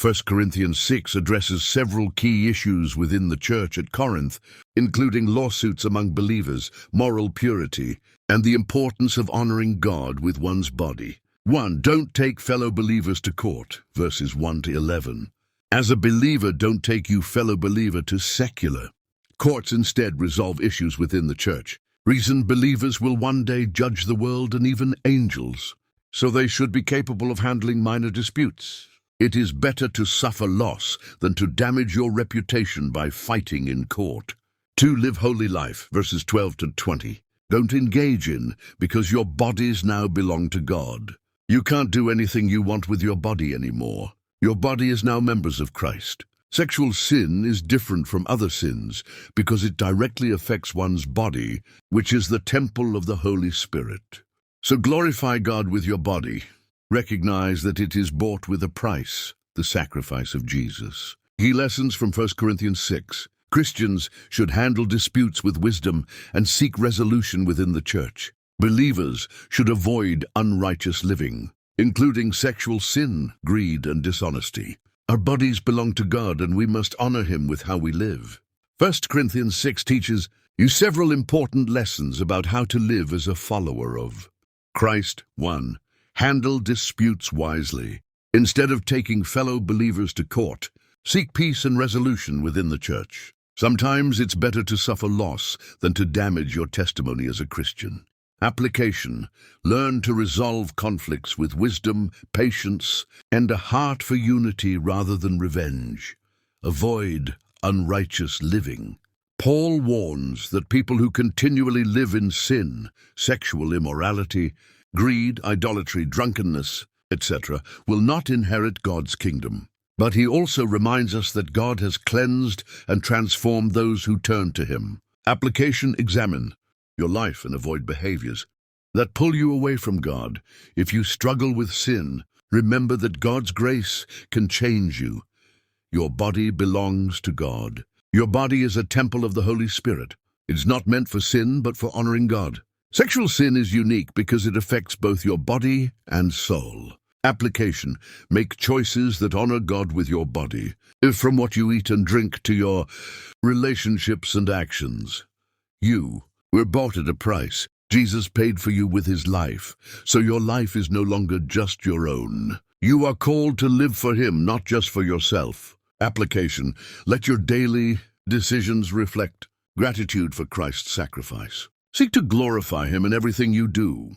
1 Corinthians 6 addresses several key issues within the church at Corinth, including lawsuits among believers, moral purity, and the importance of honoring God with one's body. 1. Don't take fellow believers to court, verses 1 to 11. As a believer, don't take you fellow believer to secular. Courts instead resolve issues within the church. Reasoned believers will one day judge the world and even angels, so they should be capable of handling minor disputes. It is better to suffer loss than to damage your reputation by fighting in court. 2. Live holy life, verses 12 to 20. Don't engage in, because your bodies now belong to God. You can't do anything you want with your body anymore. Your body is now members of Christ. Sexual sin is different from other sins because it directly affects one's body, which is the temple of the Holy Spirit. So glorify God with your body. Recognize that it is bought with a price, the sacrifice of Jesus. Key lessons from 1 Corinthians 6. Christians should handle disputes with wisdom and seek resolution within the church. Believers should avoid unrighteous living, including sexual sin, greed, and dishonesty. Our bodies belong to God, and we must honor Him with how we live. 1 Corinthians 6 teaches you several important lessons about how to live as a follower of Christ. 1. Handle disputes wisely. Instead of taking fellow believers to court, seek peace and resolution within the church. Sometimes it's better to suffer loss than to damage your testimony as a Christian. Application. Learn to resolve conflicts with wisdom, patience, and a heart for unity rather than revenge. Avoid unrighteous living. Paul warns that people who continually live in sin, sexual immorality, greed, idolatry, drunkenness, etc., will not inherit God's kingdom. But he also reminds us that God has cleansed and transformed those who turn to Him. Application. Examine your life and avoid behaviors that pull you away from God. If you struggle with sin, remember that God's grace can change you. Your body belongs to God. Your body is a temple of the Holy Spirit. It's not meant for sin, but for honoring God. Sexual sin is unique because it affects both your body and soul. Application. Make choices that honor God with your body, from what you eat and drink to your relationships and actions. You were bought at a price. Jesus paid for you with His life, so your life is no longer just your own. You are called to live for Him, not just for yourself. Application. Let your daily decisions reflect gratitude for Christ's sacrifice. Seek to glorify Him in everything you do.